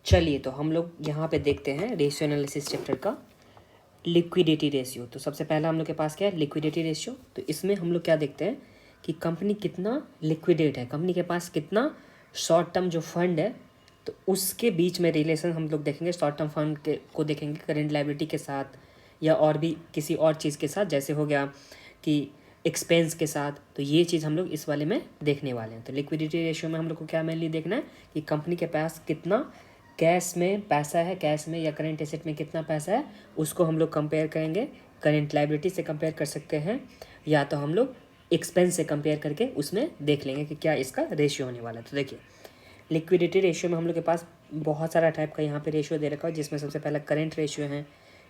चलिए तो हम लोग यहाँ पे देखते हैं रेशियो एनालिसिस चैप्टर का लिक्विडिटी रेशियो। तो सबसे पहला हम लोग के पास क्या है, लिक्विडिटी रेशियो। तो इसमें हम लोग क्या देखते हैं कि कंपनी कितना लिक्विडेट है, कंपनी के पास कितना शॉर्ट टर्म जो फंड है, तो उसके बीच में रिलेशन हम लोग देखेंगे। शॉर्ट टर्म फंड के को देखेंगे करेंट लायबिलिटी के साथ या और भी किसी और चीज़ के साथ, जैसे हो गया कि एक्सपेंस के साथ। तो ये चीज़ हम लोग इस वाले में देखने वाले हैं। तो लिक्विडिटी रेशियो में हम लोग को क्या मेनली देखना है कि कंपनी के पास कितना कैश में पैसा है, कैश में या करेंट एसेट में कितना पैसा है, उसको हम लोग कंपेयर करेंगे। करेंट लायबिलिटी से कंपेयर कर सकते हैं या तो हम लोग एक्सपेंस से कंपेयर करके उसमें देख लेंगे कि क्या इसका रेशियो होने वाला है। तो देखिए लिक्विडिटी रेशियो में हम लोग के पास बहुत सारा टाइप का यहाँ पे रेशियो दे रखा है, जिसमें सबसे पहला करेंट रेशियो है,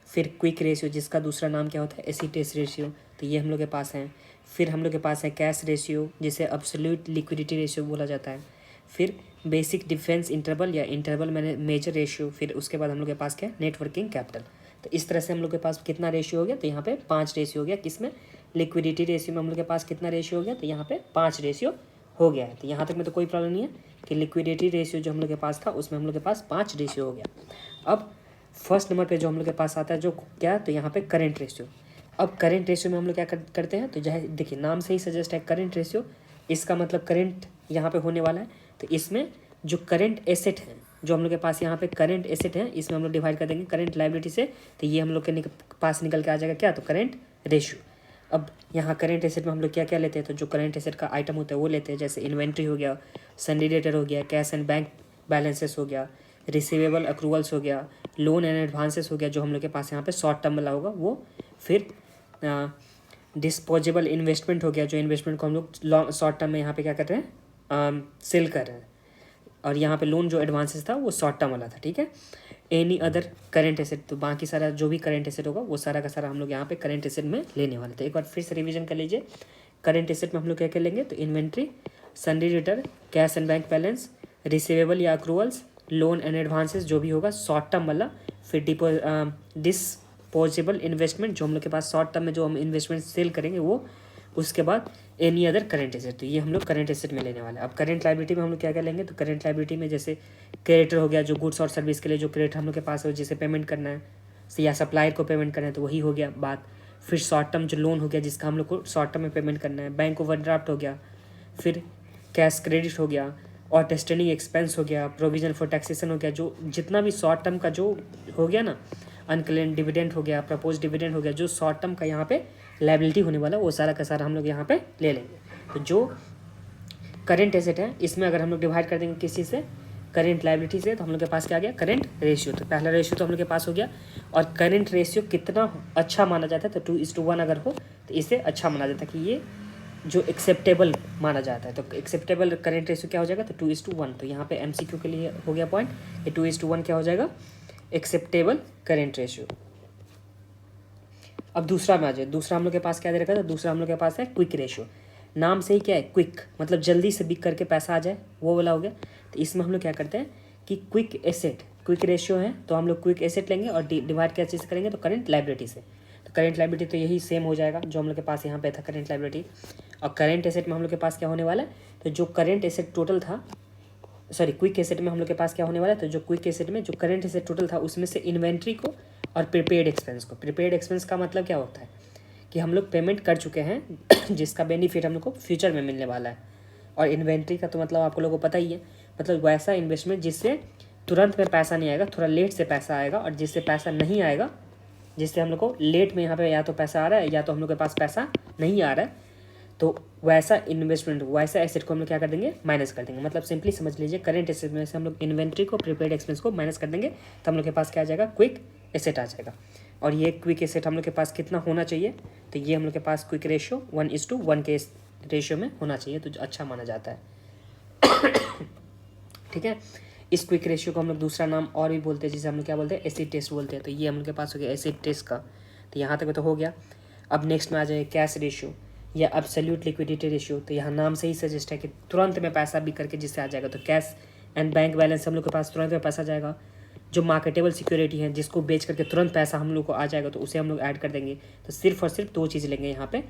फिर क्विक रेशियो जिसका दूसरा नाम क्या होता है एसिड टेस्ट रेशियो, तो ये हम लोग के पास हैं। फिर हम लोग के पास है कैश रेशियो जिसे अब्सोल्यूट लिक्विडिटी रेशियो बोला जाता है। फिर बेसिक डिफेंस इंटरवल या इंटरवल मेजर रेशियो। फिर उसके बाद हम लोग के पास क्या है नेट वर्किंग कैपिटल। तो इस तरह से हम लोग के पास कितना रेशियो हो गया, तो यहाँ पे 5 रेशियो हो गया। किसमें, लिक्विडिटी रेशियो में हम लोग के पास कितना रेशियो हो गया, तो यहाँ पे 5 रेशियो हो गया है। तो यहाँ तक में तो कोई प्रॉब्लम नहीं है कि लिक्विडिटी रेशियो जो हम लोग के पास था उसमें हम लोग के पास 5 रेशियो हो गया। अब फर्स्ट नंबर पे जो हम लोग के पास आता है जो क्या, तो यहाँ पे करेंट रेशियो। अब करेंट रेशियो में हम लोग क्या करते हैं, तो जो देखिए नाम से ही सजेस्ट है करेंट रेशियो, इसका मतलब करेंट यहाँ पे होने वाला है। तो इसमें जो करेंट एसेट है, जो हम लोग के पास यहाँ पे करेंट एसेट है, इसमें हम लोग डिवाइड कर देंगे करेंट लायबिलिटी से। तो ये हम लोग के पास निकल के आ जाएगा क्या, तो करेंट रेशियो। अब यहाँ करेंट एसेट में हम लोग क्या क्या लेते हैं, तो जो करेंट एसेट का आइटम होता है वो लेते हैं, जैसे इन्वेंट्री हो गया, सन्डी डेटर हो गया, कैश एंड बैंक बैलेंसेस हो गया, रिसीवेबल अक्रूवल्स हो गया, लोन एंड एडवांसेस हो गया जो हम लोग के पास यहाँ पे शॉर्ट टर्म वाला होगा वो। फिर डिस्पोजेबल इन्वेस्टमेंट हो गया, जो इन्वेस्टमेंट को हम लोग लॉन्ग शॉर्ट टर्म में यहाँ पे क्या कर रहे हैं, सेल कर रहे हैं। और यहाँ पे लोन जो एडवांसेस था वो शॉर्ट टर्म वाला था, ठीक है। एनी अदर करेंट एसेट, तो बाकी सारा जो भी करेंट एसेट होगा वो सारा का सारा हम लोग यहाँ पे करेंट एसेट में लेने वाले थे। एक बार फिर से रिवीजन कर लीजिए, करेंट एसेट में हम लोग क्या क्या लेंगे, तो inventory, सन्डी debtor, cash and bank balance, receivable या अक्रूवल्स, लोन एंड एडवांसेस जो भी होगा शॉर्ट टर्म वाला। फिर डिस्पोजेबल इन्वेस्टमेंट जो हम लोग के पास शॉर्ट टर्म में जो हम इन्वेस्टमेंट सेल करेंगे वो। उसके बाद एनी अदर करेंट एसेट, तो ये हम लोग करेंट एसेट में लेने वाले हैं। अब करेंट लायबिलिटी में हम लोग क्या क्या लेंगे, तो करेंट लायबिलिटी में जैसे क्रेडिटर हो गया, जो गुड्स और सर्विस के लिए जो क्रेडिट हम लोग के पास है जिसे पेमेंट करना है या सप्लायर को पेमेंट करना है, तो वही हो गया बात। फिर शॉर्ट टर्म जो लोन हो गया जिसका हम लोग को शॉर्ट टर्म में पेमेंट करना है, बैंक ओवरड्राफ्ट हो गया। फिर कैश क्रेडिट हो गया, और टेस्टनिंग एक्सपेंस हो गया, प्रोविजन फॉर टैक्सेशन हो गया, जो जितना भी शॉर्ट टर्म का जो हो गया ना, अनक्लेम्ड डिविडेंड हो गया, प्रपोज डिविडेंड हो गया, जो शॉर्ट टर्म का यहाँ पे लायबिलिटी होने वाला वो सारा का सारा हम लोग यहाँ पे ले लेंगे। तो जो करेंट एसेट है इसमें अगर हम लोग डिवाइड कर देंगे किसी से, करेंट लायबिलिटी से, तो हम लोग के पास क्या आ गया, करेंट रेशियो। तो पहला रेशियो तो हम लोग के पास हो गया। और करेंट रेशियो कितना अच्छा माना जाता है, तो 2:1 अगर हो तो इसे अच्छा माना जाता है कि ये जो एक्सेप्टेबल माना जाता है। तो एक्सेप्टेबल करेंट रेशियो क्या हो जाएगा, तो 2:1। तो यहाँ पे एमसीक्यू के लिए हो गया पॉइंट कि 2:1 क्या हो जाएगा, एक्सेप्टेबल करेंट रेशियो। अब दूसरा में आ जाए, दूसरा हम लोग के पास क्या दे रखा था, दूसरा हम लोग के पास है क्विक रेशियो। नाम से ही क्या है, क्विक मतलब जल्दी से बिक करके पैसा आ जाए, वो वाला हो गया। तो इसमें हम लोग क्या करते हैं कि क्विक एसेट, क्विक रेशियो है तो हम लोग क्विक एसेट लेंगे और डिवाइड क्या चीज़ करेंगे, तो करेंट लायबिलिटी से। तो करेंट लायबिलिटी तो यही सेम हो जाएगा जो हम लोग के पास यहाँ पे था करेंट लायबिलिटी। और करेंट एसेट में हम लोग के पास क्या होने वाला है, तो जो करेंट एसेट टोटल था, सॉरी क्विक एसेट में हम लोग के पास क्या होने वाला है, तो जो क्विक एसेट में जो करेंट एसेट टोटल था उसमें से इन्वेंट्री को और प्रीपेड एक्सपेंस को। प्रीपेड एक्सपेंस का मतलब क्या होता है कि हम लोग पेमेंट कर चुके हैं जिसका बेनिफिट हम लोग को फ्यूचर में मिलने वाला है। और इन्वेंट्री का तो मतलब आप लोगों को पता ही है, मतलब वैसा इन्वेस्टमेंट जिससे तुरंत में पैसा नहीं आएगा, थोड़ा लेट से पैसा आएगा। और जिससे पैसा नहीं आएगा, जिससे हम लोग को लेट में यहाँ पे या तो पैसा आ रहा है या तो हम लोग के पास पैसा नहीं आ रहा है, तो वैसा इन्वेस्टमेंट, वैसा एसेट को हम लोग क्या कर देंगे, माइनस कर देंगे। मतलब सिंपली समझ लीजिए करेंट एसेट में से हम लोग इन्वेंट्री को, प्रीपेड एक्सपेंस को माइनस कर देंगे, तो हम लोग के पास क्या आ जाएगा, क्विक एसेट आ जाएगा। और ये क्विक एसेट हम लोग के पास कितना होना चाहिए, तो ये हम लोग के पास क्विक रेशियो 1:1 के रेशियो में होना चाहिए, तो अच्छा माना जाता है। ठीक है, इस क्विक रेशियो को हम लोग दूसरा नाम और भी बोलते हैं, जिसे हम लोग क्या बोलते हैं, एसिड टेस्ट बोलते हैं। तो ये हम लोग के पास हो गया एसिड टेस्ट का। तो यहाँ तक तो हो गया। अब नेक्स्ट में आ जाए कैश रेशियो या एब्सोल्यूट लिक्विडिटी रेशियो। तो यहाँ नाम से ही सजेस्ट है कि तुरंत में पैसा भी करके जिससे आ जाएगा। तो कैश एंड बैंक बैलेंस हम लोग के पास तुरंत में पैसा जाएगा। जो मार्केटेबल सिक्योरिटी है जिसको बेच करके तुरंत पैसा हम लोग को आ जाएगा, तो उसे हम लोग ऐड कर देंगे। तो सिर्फ और सिर्फ 2 चीज़ लेंगे यहाँ पे,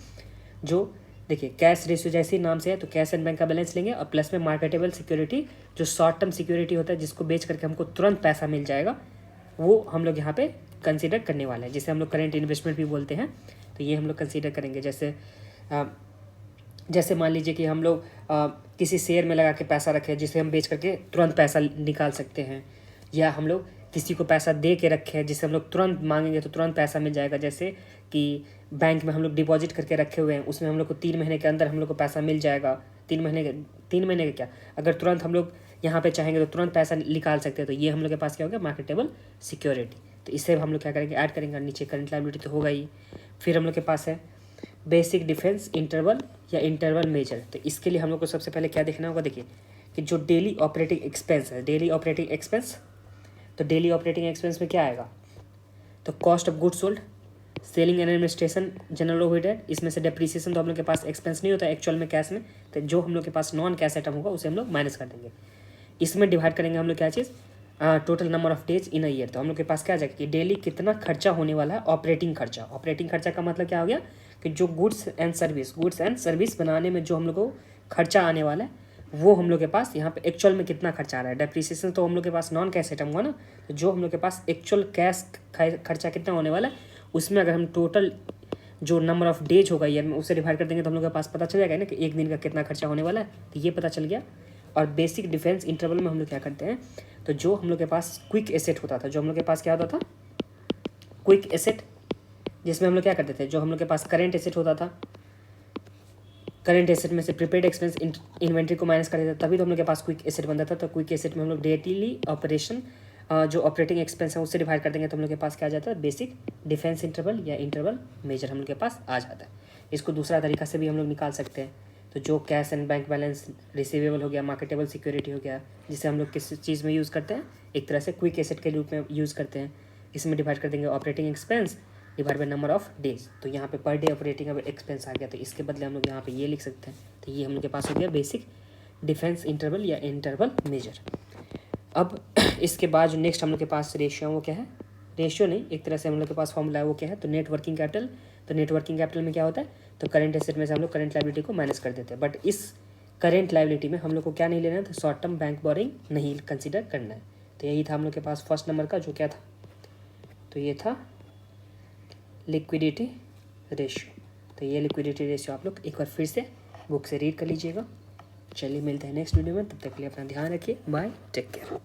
जो देखिए कैश रेशियो जैसे ही नाम से है तो कैश एंड बैंक का बैलेंस लेंगे और प्लस में मार्केटेबल सिक्योरिटी जो शॉर्ट टर्म सिक्योरिटी होता है जिसको बेच करके हमको तुरंत पैसा मिल जाएगा वो हम लोग यहाँ पे कंसीडर करने वाले हैं, जिसे हम लोग करेंट इन्वेस्टमेंट भी बोलते हैं। तो ये हम लोग कंसीडर करेंगे। जैसे मान लीजिए कि हम लोग किसी शेयर में लगा के पैसा रखें जिसे हम बेच करके तुरंत पैसा निकाल सकते हैं, या हम लोग किसी को पैसा दे के रखे हैं जिससे हम लोग तुरंत मांगेंगे तो तुरंत पैसा मिल जाएगा। जैसे कि बैंक में हम लोग डिपॉजिट करके रखे हुए हैं, उसमें हम लोग को 3 महीने के अंदर हम लोग को पैसा मिल जाएगा। 3 महीने के क्या, अगर तुरंत हम लोग यहाँ पे चाहेंगे तो तुरंत पैसा निकाल सकते हैं। तो ये हम लोग के पास क्या हो गया, मार्केटेबल सिक्योरिटी। तो इससे हम लोग क्या करेंगे, ऐड करेंगे। नीचे करंट लायबिलिटी तो होगा ही। फिर हम लोग के पास है बेसिक डिफेंस इंटरवल या इंटरवल मेजर। तो इसके लिए हम लोग को सबसे पहले क्या देखना होगा, देखिए कि जो डेली ऑपरेटिंग एक्सपेंस है, डेली ऑपरेटिंग एक्सपेंस, तो डेली ऑपरेटिंग एक्सपेंस में क्या आएगा, तो cost of good sold, selling and administration, general overhead. इसमें से डेप्रिसिएशन तो हम लोग के पास एक्सपेंस नहीं होता एक्चुअल में कैश में, तो जो हम लोग के पास नॉन कैश आइटम होगा उसे हम लोग माइनस कर देंगे। इसमें डिवाइड करेंगे हम लोग क्या चीज़, total number of days in a year. तो हम लोग के पास क्या आ जाएगा कि डेली कितना खर्चा होने वाला है, ऑपरेटिंग खर्चा। ऑपरेटिंग खर्चा का मतलब क्या हो गया कि जो गुड्स एंड सर्विस बनाने में जो हम लोग को खर्चा आने वाला है वो हम लोग के पास यहाँ पे एक्चुअल में कितना खर्चा आ रहा है। डेप्रिसिएशन तो हम लोग के पास नॉन कैश आइटम हुआ ना, तो जो हम लोग के पास एक्चुअल कैश खर्चा कितना होने वाला है उसमें अगर हम टोटल जो नंबर ऑफ डेज होगा ईयर में उससे डिवाइड कर देंगे तो हम लोग के पास पता चल जाएगा ना कि एक दिन का कितना खर्चा होने वाला है। तो ये पता चल गया। और बेसिक डिफेंस इंटरवल में हम लोग क्या करते हैं, तो जो हम लोग के पास क्विक एसेट होता था, जो हम लोग के पास क्या होता था, क्विक एसेट, जिसमें हम लोग क्या करते थे, जो हम लोग के पास करेंट एसेट होता था, करेंट एसेट में से प्रीपेड एक्सपेंस इन्वेंट्री को माइनस कर देते थे, तभी तो हम लोग के पास क्विक एसेट बनता था। तो क्विक एसेट में हम लोग डेली ऑपरेशन जो ऑपरेटिंग एक्सपेंस है उससे डिवाइड कर देंगे तो हम लोग के पास क्या आ जाता है, बेसिक डिफेंस इंटरवल या इंटरवल मेजर हम लोग के पास आ जाता है। इसको दूसरा तरीका से भी हम लोग निकाल सकते हैं। तो जो cash and bank balance, receivable हो गया, मार्केटेबल सिक्योरिटी हो गया, जिसे हम लोग किस चीज़ में यूज़ करते हैं, एक तरह से क्विक एसेट के रूप में यूज़ करते हैं। इसमें डिवाइड कर देंगे operating expense divide by number of days. तो यहाँ पे पर डे ऑपरेटिंग एक्सपेंस आ गया, तो इसके बदले हम लोग यहाँ पे ये लिख सकते हैं। तो ये हम लोग के पास हो गया बेसिक डिफेंस इंटरवल या इंटरवल मेजर। अब इसके बाद जो नेक्स्ट हम लोग के पास रेशियो है वो क्या है, रेशियो नहीं, एक तरह से हम लोग के पास फॉर्मूला है वो क्या है, तो नेट वर्किंग कैपिटल। तो नेट वर्किंग कैपिटल में क्या होता है, तो करंट एसेट में से हम लोग करंट लायबिलिटी को माइनस कर देते हैं। बट इस करंट लायबिलिटी में हम लोग को क्या नहीं लेना है, तो शॉर्ट टर्म बैंक बोरिंग नहीं कंसिडर करना है। तो यही था हम लोग के पास फर्स्ट नंबर का, जो क्या था, तो ये था लिक्विडिटी रेशियो। तो ये लिक्विडिटी रेशियो आप लोग एक बार फिर से बुक से रीड कर लीजिएगा। चलिए मिलते हैं नेक्स्ट वीडियो में, तब तक के लिए अपना ध्यान रखिए। Bye, take care.